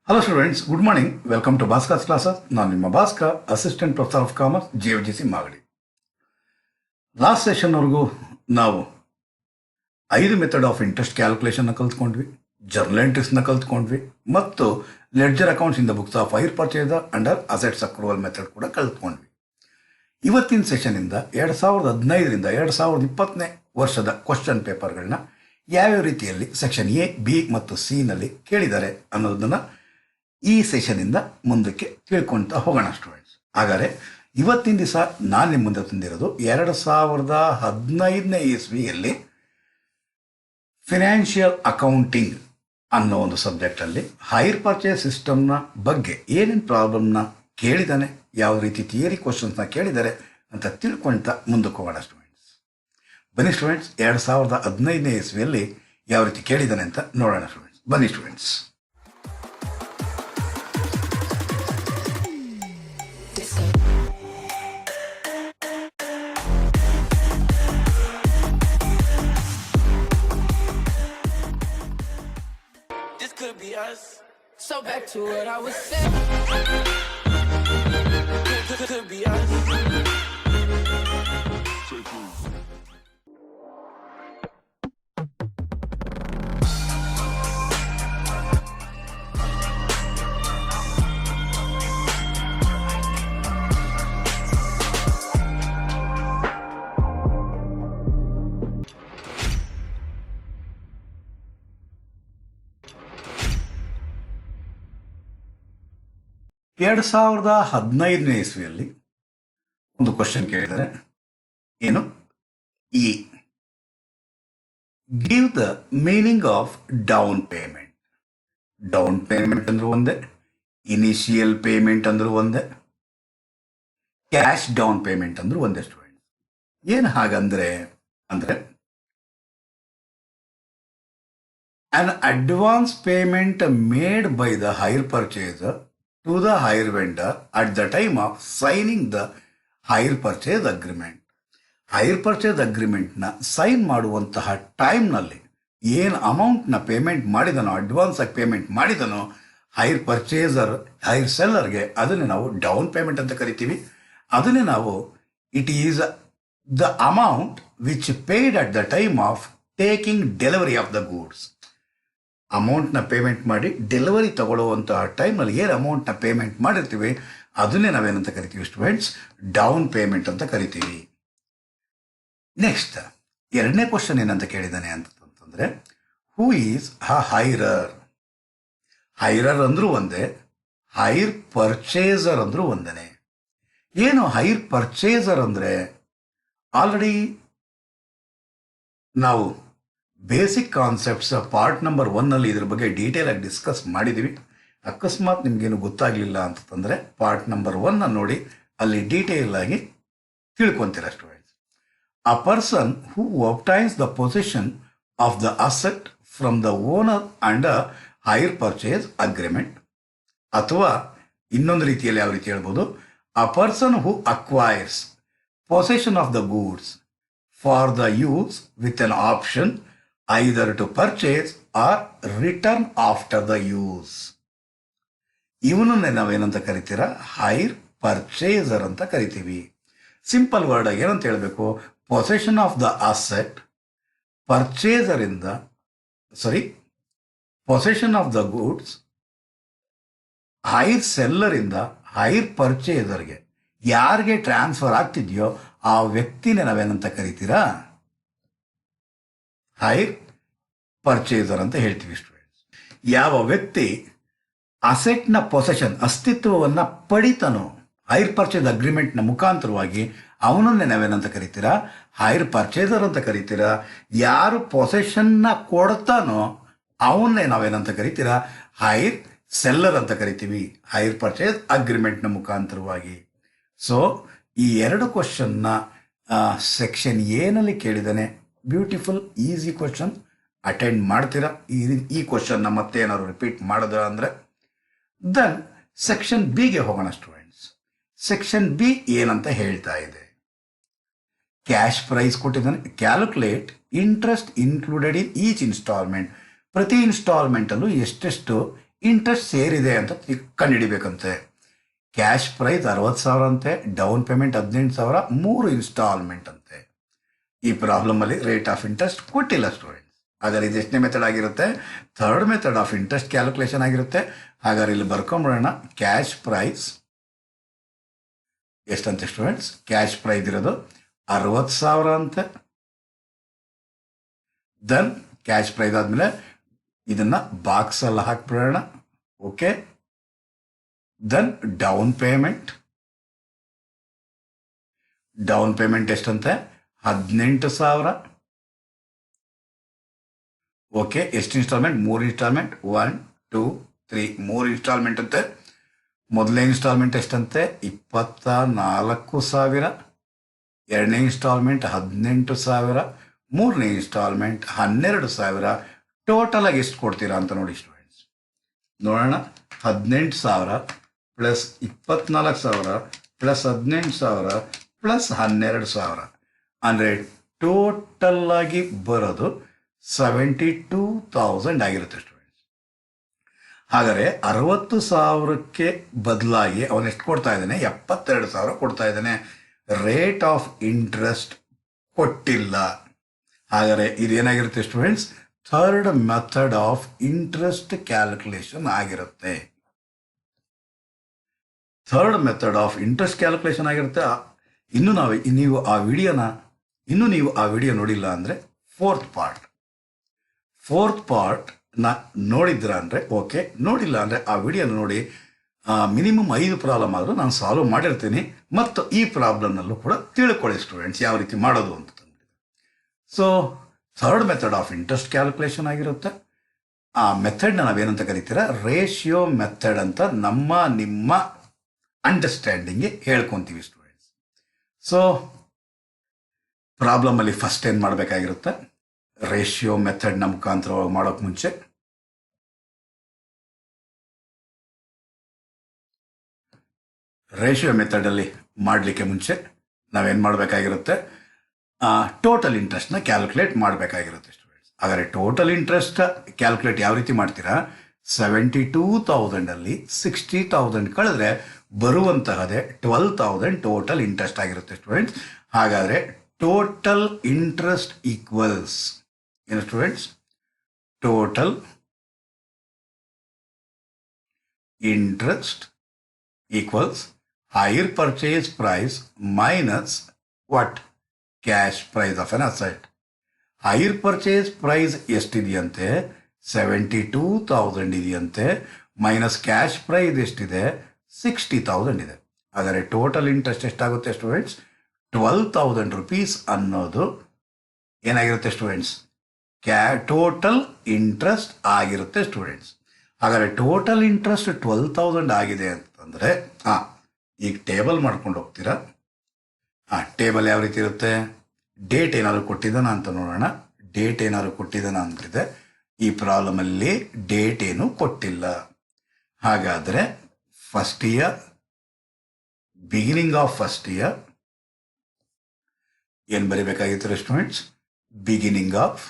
Hello students, good morning. Welcome to Bhaskar's classes. ನಾನು ನಿಮ್ಮ Bhaskar, assistant professor of commerce, JFGC Magadi. Last ಸೆಷನ್ವರೆಗೂ ನಾವು 5 method of interest ಕ್ಯಾಲ್ಕುಲೇಷನ್ನ ಕಲ್ತ್ಕೊಂಡ್ವಿ, ಜರ್ನಲ್ ಎಂಟ್ರೀಸ್ನ ಕಲ್ತ್ಕೊಂಡ್ವಿ ಮತ್ತು ledger accounts in the books of hire purchaser under assets accrual method ಕೂಡ ಕಲ್ತ್ಕೊಂಡ್ವಿ. ಇವತ್ತಿನ ಸೆಷನಿಂದ 2015ರಿಂದ 2020ನೇ ವರ್ಷದ ಕ್ವಶನ್ ಪೇಪರ್ಗಳನ್ನ ಯಾವ್ಯಾವ ರೀತಿಯಲ್ಲಿ ಸೆಕ್ಷನ್ ಎ, ಬಿ ಮತ್ತು ಸಿ ನಲ್ಲಿ ಕೇಳಿದ್ದಾರೆ ಅನ್ನೋದನ್ನ ಈ ಸೆಷನಿಂದ ಮುಂದಕ್ಕೆ ತಿಳ್ಕೊಳ್ತಾ ಹೋಗೋಣ ಸ್ಟೂಡೆಂಟ್ಸ್. ಹಾಗಾದರೆ ಇವತ್ತಿನ ದಿವಸ ನಾನು ನಿಮ್ಮ ಮುಂದೆ ತಂದಿರೋದು 2015ನೇ ಇಸ್ವಿಯಲ್ಲಿ ಫಿನಾನ್ಷಿಯಲ್ ಅಕೌಂಟಿಂಗ್ ಅನ್ನೋ ಒಂದು ಸಬ್ಜೆಕ್ಟಲ್ಲಿ ಹೈರ್ ಪರ್ಚೇಸ್ ಸಿಸ್ಟಮ್ನ ಬಗ್ಗೆ ಏನೇನು ಪ್ರಾಬ್ಲಮ್ನ ಕೇಳಿದ್ದಾನೆ, ಯಾವ ರೀತಿ ಥಿಯರಿ ಕ್ವಶನ್ಸ್ನ ಕೇಳಿದ್ದಾರೆ ಅಂತ ತಿಳ್ಕೊಳ್ತಾ ಮುಂದಕ್ಕೆ ಹೋಗೋಣ ಸ್ಟೂಡೆಂಟ್ಸ್. ಬನ್ನಿ ಸ್ಟೂಡೆಂಟ್ಸ್, 2015ನೇ ಇಸ್ವಿಯಲ್ಲಿ ಯಾವ ರೀತಿ ಕೇಳಿದ್ದಾನೆ ಅಂತ ನೋಡೋಣ ಸ್ಟೂಡೆಂಟ್ಸ್. ಬನ್ನಿ students. So back to what I was saying. Could be us. ಎರಡು 2015ನೇ ಇಸ್ವಿಯಲ್ಲಿ ಒಂದು ಕ್ವಶನ್ ಕೇಳಿದರೆ ಏನು, ಈ give the meaning of down payment. Down payment ಅಂದ್ರೂ ಒಂದೇ, ಇನಿಷಿಯಲ್ ಪೇಮೆಂಟ್ ಅಂದ್ರೂ ಒಂದೇ, ಕ್ಯಾಶ್ ಡೌನ್ ಪೇಮೆಂಟ್ ಅಂದ್ರೂ ಒಂದೇ ಸ್ಟೂಡೆಂಟ್. ಏನು ಹಾಗಂದ್ರೆ ಅಂದ್ರೆ an advance payment made by the hire purchaser to the hire vendor at the time of signing the hire purchase agreement. Hire purchase ಅಗ್ರಿಮೆಂಟ್ನ ಸೈನ್ ಮಾಡುವಂತಹ ಟೈಮ್ನಲ್ಲಿ ಏನು ಅಮೌಂಟ್ನ ಪೇಮೆಂಟ್ ಮಾಡಿದನೋ, ಅಡ್ವಾನ್ಸ್ ಆಗಿ ಪೇಮೆಂಟ್ ಮಾಡಿದನೋ ಹೈರ್ ಪರ್ಚೇಸರ್ ಹೈರ್ ಸೆಲ್ಲರ್ಗೆ, ಅದನ್ನೇ ನಾವು ಡೌನ್ ಪೇಮೆಂಟ್ ಅಂತ ಕರಿತೀವಿ. ಅದನ್ನೇ ನಾವು it is the amount which paid at the time of taking delivery of the goods. ಅಮೌಂಟ್ನ ಪೇಮೆಂಟ್ ಮಾಡಿ ಡೆಲಿವರಿ ತಗೊಳ್ಳುವಂತಹ ಟೈಮ್ನಲ್ಲಿ ಏನು ಅಮೌಂಟ್ನ ಪೇಮೆಂಟ್ ಮಾಡಿರ್ತೀವಿ ಅದನ್ನೇ ನಾವೇನಂತ ಕರಿತೀವಿ ಸ್ಟೂಡೆಂಟ್ಸ್, ಡೌನ್ ಪೇಮೆಂಟ್ ಅಂತ ಕರಿತೀವಿ. ನೆಕ್ಸ್ಟ್ ಎರಡನೇ ಕ್ವಶನ್ ಏನಂತ ಕೇಳಿದ್ದಾನೆ ಅಂತಂದ್ರೆ, ಹೂ ಈಸ್ ಅ ಹೈರರ್. ಹೈರರ್ ಅಂದ್ರೂ ಒಂದೇ, ಹೈರ್ ಪರ್ಚೇಸರ್ ಅಂದ್ರೂ ಒಂದೇ. ಏನು ಹೈರ್ ಪರ್ಚೇಸರ್ ಅಂದ್ರೆ, ಆಲ್ರೆಡಿ ನಾವು ಬೇಸಿಕ್ ಕಾನ್ಸೆಪ್ಟ್ಸ್ ಪಾರ್ಟ್ ನಂಬರ್ 1 ಇದ್ರ ಬಗ್ಗೆ ಡೀಟೇಲ್ ಆಗಿ ಡಿಸ್ಕಸ್ ಮಾಡಿದ್ದೀವಿ. ಅಕಸ್ಮಾತ್ ನಿಮ್ಗೇನು ಗೊತ್ತಾಗ್ಲಿಲ್ಲ ಅಂತಂದ್ರೆ ಪಾರ್ಟ್ ನಂಬರ್ 1 ನೋಡಿ, ಅಲ್ಲಿ ಡೀಟೇಲ್ ಆಗಿ ತಿಳ್ಕೊಂತೀರ students. A person who obtains the position of the asset from the owner under hire purchase agreement. ಅಥವಾ ಇನ್ನೊಂದು ರೀತಿಯಲ್ಲಿ ಯಾವ ರೀತಿ ಹೇಳ್ಬೋದು, a person who acquires position of the goods for the use with an option either to purchase or return after the use. ಇವನನ್ನೇ ನಾವೇನಂತ ಕರಿತೀರಾ, hire purchaser ಅಂತ ಕರಿತೀವಿ. ಸಿಂಪಲ್ ವರ್ಡ್ ಆಗಿ ಏನಂತ ಹೇಳಬೇಕು, possession of the asset purchaser ಇಂದ possession of the goods hire seller ಇಂದ ಹೈರ್ ಪರ್ಚೇಸರ್ಗೆ ಯಾರಿಗೆ ಟ್ರಾನ್ಸ್ಫರ್ ಆಗ್ತಿದೆಯೋ ಆ ವ್ಯಕ್ತಿನೇ ನಾವೇನಂತ ಕರಿತೀರಾ, ಹೈರ್ ಪರ್ಚೇಸರ್ ಅಂತ ಹೇಳ್ತೀವಿ ಸ್ಟೂಡೆಂಟ್ಸ್. ಯಾವ ವ್ಯಕ್ತಿ ಅಸೆಟ್ನ ಪೊಸೆಷನ್ ಅಸ್ತಿತ್ವವನ್ನ ಪಡಿತಾನೋ ಹೈರ್ ಪರ್ಚೇಸ್ ಅಗ್ರಿಮೆಂಟ್ನ ಮುಖಾಂತರವಾಗಿ ಅವನನ್ನೇ ನಾವೇನಂತ ಕರಿತೀರಾ, ಹೈರ್ ಪರ್ಚೇಸರ್ ಅಂತ ಕರಿತೀರಾ. ಯಾರು ಪೊಸೆಷನ್ನ ಕೊಡ್ತಾನೋ ಅವನ್ನೇ ನಾವೇನಂತ ಕರಿತೀರಾ, ಹೈರ್ ಸೆಲ್ಲರ್ ಅಂತ ಕರಿತೀವಿ, ಹೈರ್ ಪರ್ಚೇಸ್ ಅಗ್ರಿಮೆಂಟ್ನ ಮುಖಾಂತರವಾಗಿ. ಸೊ ಈ ಎರಡು ಕ್ವಶನ್ನ ಸೆಕ್ಷನ್ ಎನಲ್ಲಿ ಕೇಳಿದ್ದಾನೆ. ಬ್ಯೂಟಿಫುಲ್ ಈಸಿ ಕ್ವಶನ್, ಅಟೆಂಡ್ ಮಾಡ್ತೀರಾ. ಈ ಕ್ವಶನ್ನ ಮತ್ತೆ ಏನಾದ್ರು ರಿಪೀಟ್ ಮಾಡಿದ್ರ ಅಂದ್ರೆ ದೆನ್ ಸೆಕ್ಷನ್ ಬಿಗೆ ಹೋಗೋಣ ಸ್ಟೂಡೆಂಟ್ಸ್. ಸೆಕ್ಷನ್ ಬಿ ಏನಂತ ಹೇಳ್ತಾ ಇದೆ, ಕ್ಯಾಶ್ ಪ್ರೈಸ್ ಕೊಟ್ಟಿದ್ದಾನೆ. Calculate interest included in each instalment. ಪ್ರತಿ ಇನ್ಸ್ಟಾಲ್ಮೆಂಟಲ್ಲೂ ಎಷ್ಟೆಷ್ಟು ಇಂಟ್ರೆಸ್ಟ್ ಸೇರಿದೆ ಅಂತ ಕಂಡುಹಿಡಿಬೇಕಂತೆ. ಕ್ಯಾಶ್ ಪ್ರೈಸ್ 60,000 ಅಂತೆ, ಡೌನ್ ಪೇಮೆಂಟ್ 18,000, 3 ಇನ್ಸ್ಟಾಲ್ಮೆಂಟ್ ಅಂತೆ. ಈ ಪ್ರಾಬ್ಲಮ್ ಅಲ್ಲಿ ರೇಟ್ ಆಫ್ ಇಂಟ್ರೆಸ್ಟ್ ಕೊಟ್ಟಿಲ್ಲ ಸ್ಟೂಡೆಂಟ್ಸ್. ಹಾಗಾದ್ರೆ ಇದು ಎಷ್ಟನೇ ಮೆಥಡ್ ಆಗಿರುತ್ತೆ? Third method of interest calculation ಆಗಿರುತ್ತೆ. ಹಾಗಾದ್ರೆ ಇಲ್ಲಿ ಬರ್ಕೊಂಬಿಡೋಣ. ಕ್ಯಾಶ್ ಪ್ರೈಸ್ ಎಷ್ಟಂತೆ ಸ್ಟೂಡೆಂಟ್ಸ್? ಕ್ಯಾಶ್ ಪ್ರೈಸ್ ಇರೋದು 60,000 ಅಂತೆ. ದೆನ್ ಕ್ಯಾಶ್ ಪ್ರೈಸ್ ಆದ್ಮೇಲೆ ಇದನ್ನ ಬಾಕ್ಸ್ ಅಲ್ಲಿ ಹಾಕ್ಬಿಡೋಣ. ಓಕೆ. ದೆನ್ ಡೌನ್ ಪೇಮೆಂಟ್ ಎಷ್ಟಂತೆ? 18,000. ಓಕೆ. ಎಷ್ಟು ಇನ್ಸ್ಟಾಲ್ಮೆಂಟ್? 3 ಇನ್ಸ್ಟಾಲ್ಮೆಂಟ್. 1 2 3 3 ಇನ್ಸ್ಟಾಲ್ಮೆಂಟ್ ಅಂತೆ. ಮೊದಲನೇ ಇನ್ಸ್ಟಾಲ್ಮೆಂಟ್ ಎಷ್ಟಂತೆ? 24,000. ಎರಡನೇ ಇನ್ಸ್ಟಾಲ್ಮೆಂಟ್ 18,000. ಮೂರನೇ ಇನ್ಸ್ಟಾಲ್ಮೆಂಟ್ 12,000. ಟೋಟಲ್ ಆಗಿ ಎಷ್ಟು ಕೊಡ್ತೀರಾ ಅಂತ ನೋಡಿ ಸ್ಟೂಡೆಂಟ್ಸ್. ನೋಡೋಣ. 18,000 ಪ್ಲಸ್ 24,000 ಪ್ಲಸ್ 18,000 ಪ್ಲಸ್ 12,000 ಅಂದರೆ ಟೋಟಲ್ ಆಗಿ ಬರೋದು 72,000 ಆಗಿರುತ್ತೆ ಸ್ಟೂಡೆಂಟ್ಸ್. ಹಾಗಾದರೆ 60,000ಕ್ಕೆ ಬದಲಾಗಿ ಅವನು ಎಷ್ಟು ಕೊಡ್ತಾ ಇದ್ದಾನೆ? 72,000 ಕೊಡ್ತಾ ಇದ್ದಾನೆ. ರೇಟ್ ಆಫ್ ಇಂಟ್ರೆಸ್ಟ್ ಕೊಟ್ಟಿಲ್ಲ. ಹಾಗಾದರೆ ಇದೇನಾಗಿರುತ್ತೆ students? Third method of interest calculation ಆಗಿರುತ್ತೆ. Third method of interest calculation ಆಗಿರುತ್ತೆ. ನೀವು ಆ ವಿಡಿಯೋ ನೋಡಿಲ್ಲ ಅಂದರೆ ಫೋರ್ತ್ ಪಾರ್ಟ್ ನೋಡಿದ್ರ ಅಂದರೆ ಓಕೆ, ನೋಡಿಲ್ಲ ಅಂದರೆ ಆ ವಿಡಿಯೋ ನೋಡಿ. ಮಿನಿಮಮ್ 5 ಪ್ರಾಬ್ಲಮ್ ಆದರೂ ನಾನು ಸಾಲ್ವ್ ಮಾಡಿರ್ತೀನಿ. ಮತ್ತು ಈ ಪ್ರಾಬ್ಲಮ್ನಲ್ಲೂ ಕೂಡ ತಿಳ್ಕೊಳ್ಳಿ ಸ್ಟೂಡೆಂಟ್ಸ್ ಯಾವ ರೀತಿ ಮಾಡೋದು ಅಂತ. So third method of interest calculation ಆಗಿರುತ್ತೆ. ಆ ಮೆಥಡ್ನ ನಾವೇನಂತ ಕರಿತೀರಾ? ರೇಷಿಯೋ ಮೆಥಡ್ ಅಂತ ನಿಮ್ಮ ಅಂಡರ್ಸ್ಟ್ಯಾಂಡಿಂಗ್ಗೆ ಹೇಳ್ಕೊತೀವಿ ಸ್ಟೂಡೆಂಟ್ಸ್. ಸೊ ಪ್ರಾಬ್ಲಮಲ್ಲಿ ಫಸ್ಟ್ ಏನು ಮಾಡಬೇಕಾಗಿರುತ್ತೆ? ರೇಷಿಯೋ ಮೆಥಡ್ನ ಮುಖಾಂತರವಾಗಿ ಮಾಡೋಕೆ ಮುಂಚೆ ಮಾಡಲಿಕ್ಕೆ ಮುಂಚೆ ನಾವೇನು ಮಾಡಬೇಕಾಗಿರುತ್ತೆ? ಟೋಟಲ್ ಇಂಟ್ರೆಸ್ಟ್ನ ಕ್ಯಾಲ್ಕುಲೇಟ್ ಮಾಡಬೇಕಾಗಿರುತ್ತೆ ಸ್ಟೂಡೆಂಟ್ಸ್. ಹಾಗಾದರೆ ಟೋಟಲ್ ಇಂಟ್ರೆಸ್ಟ್ ಕ್ಯಾಲ್ಕುಲೇಟ್ ಯಾವ ರೀತಿ ಮಾಡ್ತೀರಾ? 72,000 60,000 ಕಳೆದ್ರೆ ಬರುವಂತಹದೇ 12,000 ಟೋಟಲ್ ಇಂಟ್ರೆಸ್ಟ್ ಆಗಿರುತ್ತೆ ಸ್ಟೂಡೆಂಟ್ಸ್. ಹಾಗಾದರೆ ಟೋಟಲ್ ಇಂಟ್ರೆಸ್ಟ್ ಈಕ್ವಲ್ಸ್ ಏನು students? Total interest equals higher purchase price minus what? Cash price of an asset. Higher purchase price ಎಷ್ಟಿದೆಯಂತೆ? 72,000 ಇದೆಯಂತೆ. ಮೈನಸ್ ಕ್ಯಾಶ್ ಪ್ರೈಸ್ ಎಷ್ಟಿದೆ? 60,000 ಇದೆ. ಹಾಗಾದರೆ ಟೋಟಲ್ ಇಂಟ್ರೆಸ್ಟ್ ಎಷ್ಟಾಗುತ್ತೆ ಸ್ಟೂಡೆಂಟ್ಸ್? 12,000 rupees ಅನ್ನೋದು ಏನಾಗಿರುತ್ತೆ ಸ್ಟೂಡೆಂಟ್ಸ್? ಟೋಟಲ್ ಇಂಟ್ರೆಸ್ಟ್ ಆಗಿರುತ್ತೆ ಸ್ಟೂಡೆಂಟ್ಸ್. ಹಾಗಾದರೆ ಟೋಟಲ್ ಇಂಟ್ರೆಸ್ಟ್ 12,000 ಆಗಿದೆ ಅಂತಂದರೆ ಈಗ ಟೇಬಲ್ ಮಾಡ್ಕೊಂಡು ಹೋಗ್ತೀರಾ. ಟೇಬಲ್ ಯಾವ ರೀತಿ ಇರುತ್ತೆ? ಡೇಟ್ ಏನಾದ್ರು ಕೊಟ್ಟಿದ್ದಾನ ಅಂತ ನೋಡೋಣ. ಡೇಟ್ ಏನಾದ್ರು ಕೊಟ್ಟಿದ್ದಾನ ಅಂತಿದೆ. ಈ ಪ್ರಾಬ್ಲಮಲ್ಲಿ ಡೇಟ್ ಏನು ಕೊಟ್ಟಿಲ್ಲ. ಹಾಗಾದರೆ first year, beginning of first year ಏನು ಬರೀಬೇಕಾಗಿತ್ತು ಸ್ಟೂಡೆಂಟ್ಸ್? Beginning of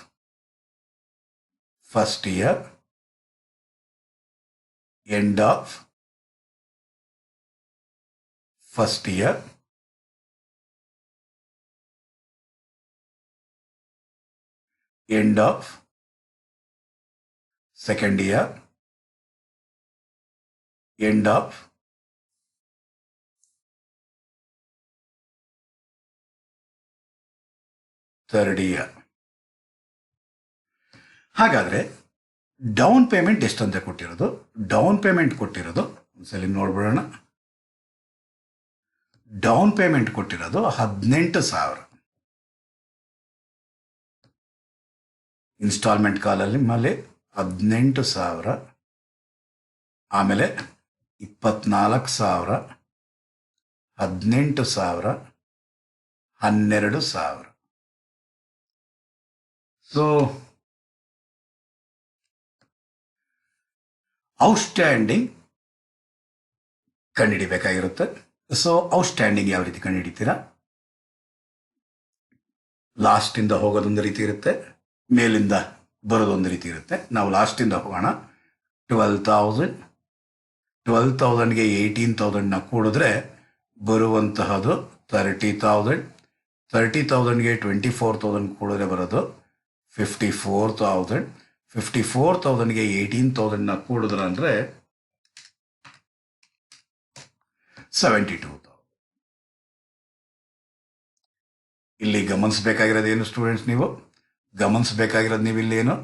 first year, end of first year, end of second year, end of third year. ಹಾಗಾದರೆ ಡೌನ್ ಪೇಮೆಂಟ್ ಎಷ್ಟಂತ ಕೊಟ್ಟಿರೋದು? ಡೌನ್ ಪೇಮೆಂಟ್ ಕೊಟ್ಟಿರೋದು ಒಂದ್ಸಲಿ ನೋಡ್ಬಿಡೋಣ. ಡೌನ್ ಪೇಮೆಂಟ್ ಕೊಟ್ಟಿರೋದು 18,000. ಇನ್ಸ್ಟಾಲ್ಮೆಂಟ್ ಕಾಲಲ್ಲಿ ಮೇಲೆ 18,000, ಆಮೇಲೆ 24,000, 18,000, 12,000. ಸೊ ಔಟ್ಸ್ಟ್ಯಾಂಡಿಂಗ್ ಕಂಡುಹಿಡಿಬೇಕಾಗಿರುತ್ತೆ. ಸೊ ಔಟ್ಸ್ಟ್ಯಾಂಡಿಂಗ್ ಯಾವ ರೀತಿ ಕಂಡುಹಿಡಿತೀರಾ? ಲಾಸ್ಟಿಂದ ಹೋಗೋದೊಂದು ರೀತಿ ಇರುತ್ತೆ, ಮೇಲಿಂದ ಬರೋದೊಂದು ರೀತಿ ಇರುತ್ತೆ. ನಾವು ಲಾಸ್ಟಿಂದ ಹೋಗೋಣ. 12,000. 12,000ಗೆ 18,000ನ ಕೂಡಿದ್ರೆ ಬರುವಂತಹದ್ದು 30,000. 30,000ಗೆ 24,000 ಕೂಡಿದ್ರೆ ಬರೋದು 54,000. 54,000ಗೆ 18,000ನ ಕೂಡಿದ್ರೆ ಅಂದರೆ 72,000. ಇಲ್ಲಿ ಗಮನಿಸಬೇಕಾಗಿರೋದು ಏನು ಸ್ಟೂಡೆಂಟ್ಸ್, ನೀವು ಗಮನಿಸಬೇಕಾಗಿರೋದು ನೀವು ಇಲ್ಲಿ ಏನು,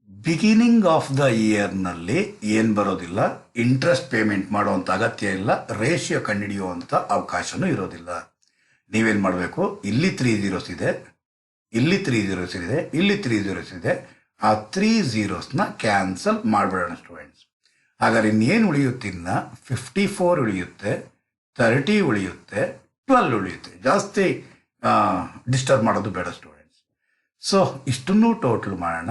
ಬಿಗಿನಿಂಗ್ ಆಫ್ ದ ಇಯರ್ನಲ್ಲಿ ಏನು ಬರೋದಿಲ್ಲ, ಇಂಟ್ರೆಸ್ಟ್ ಪೇಮೆಂಟ್ ಮಾಡುವಂಥ ಅಗತ್ಯ ಇಲ್ಲ, ರೇಷಿಯೋ ಕಂಡುಹಿಡಿಯುವಂಥ ಅವಕಾಶನೂ ಇರೋದಿಲ್ಲ. ನೀವೇನು ಮಾಡಬೇಕು, ಇಲ್ಲಿ 3 zeros ಇದೆ, ಇಲ್ಲಿ 3 zeros ಇದೆ, ಇಲ್ಲಿ 3 zeros ಇದೆ, ಆ 3 zeros ಕ್ಯಾನ್ಸಲ್ ಮಾಡಿಬಿಡೋಣ ಸ್ಟೂಡೆಂಟ್ಸ್. ಹಾಗಾದ್ರೆ ಇನ್ನೇನು ಉಳಿಯುತ್ತಿನ್ನ 54 ಉಳಿಯುತ್ತೆ, 30 ಉಳಿಯುತ್ತೆ, 12 ಉಳಿಯುತ್ತೆ. ಜಾಸ್ತಿ ಡಿಸ್ಟರ್ಬ್ ಮಾಡೋದು ಬೇಡ ಸ್ಟೂಡೆಂಟ್ಸ್. ಸೊ ಇಷ್ಟನ್ನು ಟೋಟಲ್ ಮಾಡೋಣ.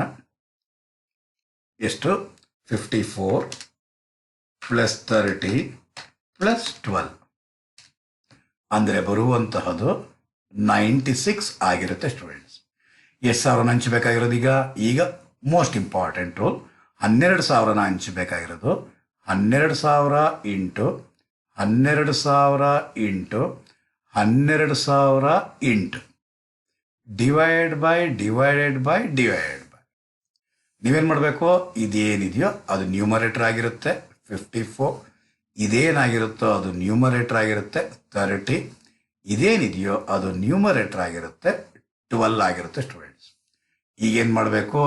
ಎಷ್ಟು? 54 ಪ್ಲಸ್ 30 ಪ್ಲಸ್ 12 ಅಂದರೆ ಬರುವಂತಹದ್ದು 96 ಆಗಿರುತ್ತೆ ಸ್ಟೂಡೆಂಟ್ಸ್. ಎಷ್ಟು ಸಾವಿರನ ಹಂಚಬೇಕಾಗಿರೋದು ಈಗ ಮೋಸ್ಟ್ ಇಂಪಾರ್ಟೆಂಟ್ ರೂಲ್, 12,000ನ ಹಂಚಬೇಕಾಗಿರೋದು 12,000 into 12,000 into 12,000 into divided by ನೀವೇನು ಮಾಡಬೇಕು, ಇದೇನಿದೆಯೋ ಅದು ನ್ಯೂಮರೇಟರ್ ಆಗಿರುತ್ತೆ 54, ಇದೇನಾಗಿರುತ್ತೋ ಅದು ನ್ಯೂಮರೇಟರ್ ಆಗಿರುತ್ತೆ 30, ಇದೇನಿದೆಯೋ ಅದು ನ್ಯೂಮರೇಟರ್ ಆಗಿರುತ್ತೆ 12 ಆಗಿರುತ್ತೆ ಸ್ಟೂಡೆಂಟ್ಸ್. ಈಗೇನು ಮಾಡಬೇಕು,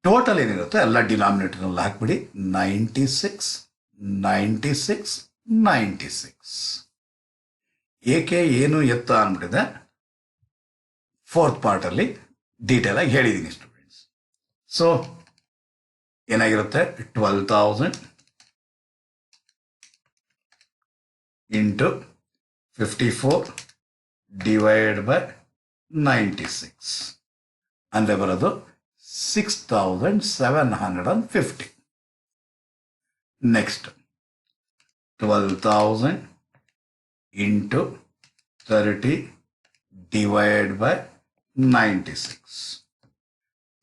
ಟೋಟಲ್ ಏನಿರುತ್ತೆ ಎಲ್ಲ ಡಿನಾಮಿನೇಟರ್ನಲ್ಲಿ ಹಾಕ್ಬಿಡಿ. 96 96 96. ಏಕೆ ಏನು ಎತ್ತ ಅಂದ್ಬಿಟ್ಟಿದೆ, ಫೋರ್ತ್ ಪಾರ್ಟಲ್ಲಿ ಡೀಟೇಲ್ ಆಗಿ ಹೇಳಿದ್ದೀನಿ ಸ್ಟೂಡೆಂಟ್ಸ್. ಸೊ ಏನಾಗಿರುತ್ತೆ, 12,000 ಇಂಟು 54 ಡಿವೈಡ್ ಬೈ 96 ಅಂದರೆ ಬರೋದು 6,750. Next 12,000 into 30 divide by 96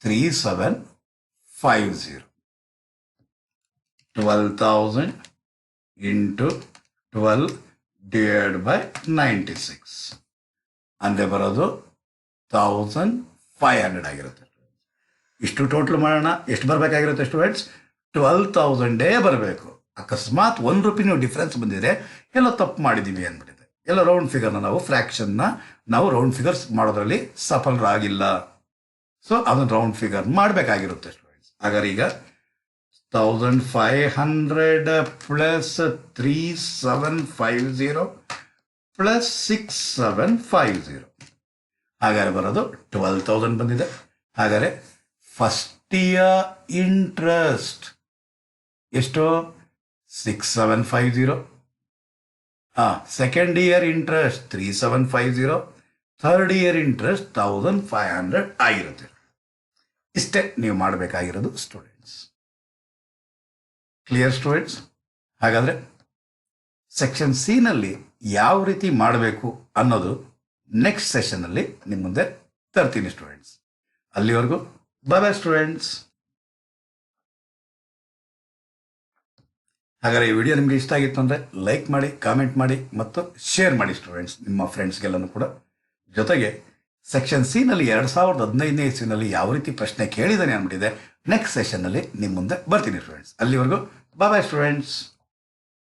3750. 12,000 into 12 divide by 96 ಅಂದರೆ ಬರೋದು 1,500 ಆಗಿರುತ್ತೆ. ಇಷ್ಟು ಟೋಟಲ್ ಮಾಡೋಣ. ಎಷ್ಟು ಬರಬೇಕಾಗಿರುತ್ತೆ ಸ್ಟೂಡೆಂಟ್ಸ್, 12,000 ಬರಬೇಕು. ಅಕಸ್ಮಾತ್ 1 ರೂಪಾಯಿ ಡಿಫ್ರೆನ್ಸ್ ಬಂದಿದೆ, ಎಲ್ಲೋ ತಪ್ಪು ಮಾಡಿದ್ದೀವಿ ಅಂದ್ಬಿಟ್ಟಿದೆ, ಎಲ್ಲ ರೌಂಡ್ ಫಿಗರ್ನ ನಾವು ಫ್ರ್ಯಾಕ್ಷನ್ನ ನಾವು ರೌಂಡ್ ಫಿಗರ್ಸ್ ಮಾಡೋದ್ರಲ್ಲಿ ಸಫಲರಾಗಿಲ್ಲ. ಸೊ ಅದನ್ನು ರೌಂಡ್ ಫಿಗರ್ ಮಾಡಬೇಕಾಗಿರುತ್ತೆ ಸ್ಟೂಡೆಂಟ್ಸ್. ಹಾಗಾದ್ರೆ ಈಗ 1,500 ಪ್ಲಸ್ 3,750 ಪ್ಲಸ್ 6,750 ಹಾಗಾದ್ರೆ ಬರೋದು 12,000 ಬಂದಿದೆ. ಹಾಗಾದ್ರೆ ಫಸ್ಟ್ ಇಯರ್ ಇಂಟ್ರೆಸ್ಟ್ ಎಷ್ಟು, 6,750. Second year interest 3,750, third year interest 1,500 ಆಗಿರುತ್ತೆ. ಇಷ್ಟೇ ನೀವು ಮಾಡಬೇಕಾಗಿರೋದು ಸ್ಟೂಡೆಂಟ್ಸ್. Clear students? ಹಾಗಾದರೆ ಸೆಕ್ಷನ್ ಸಿನಲ್ಲಿ ಯಾವ ರೀತಿ ಮಾಡಬೇಕು ಅನ್ನೋದು ನೆಕ್ಸ್ಟ್ ಸೆಷನ್ನಲ್ಲಿ ನಿಮ್ಮ ಮುಂದೆ ತರ್ತೀನಿ ಸ್ಟೂಡೆಂಟ್ಸ್. ಅಲ್ಲಿವರೆಗೂ ಬಾಯ್ ಸ್ಟೂಡೆಂಟ್ಸ್. ಹಾಗಾದರೆ ಈ ವಿಡಿಯೋ ನಿಮಗೆ ಇಷ್ಟ ಆಗಿತ್ತು ಅಂದರೆ ಲೈಕ್ ಮಾಡಿ, ಕಾಮೆಂಟ್ ಮಾಡಿ ಮತ್ತು ಶೇರ್ ಮಾಡಿ ಸ್ಟೂಡೆಂಟ್ಸ್ ನಿಮ್ಮ ಫ್ರೆಂಡ್ಸ್ಗೆಲ್ಲನೂ ಕೂಡ. ಜೊತೆಗೆ ಸೆಕ್ಷನ್ ಸಿನಲ್ಲಿ 2015ನೇ ಇಸ್ವಿನಲ್ಲಿ ಯಾವ ರೀತಿ ಪ್ರಶ್ನೆ ಕೇಳಿದ್ದಾನೆ ಅಂದ್ಬಿಟ್ಟಿದೆ, ನೆಕ್ಸ್ಟ್ ಸೆಷನ್ನಲ್ಲಿ ನಿಮ್ಮ ಮುಂದೆ ಬರ್ತೀನಿ ಸ್ಟೂಡೆಂಟ್ಸ್. ಅಲ್ಲಿವರೆಗೂ ಬಾಯ್ ಸ್ಟೂಡೆಂಟ್ಸ್.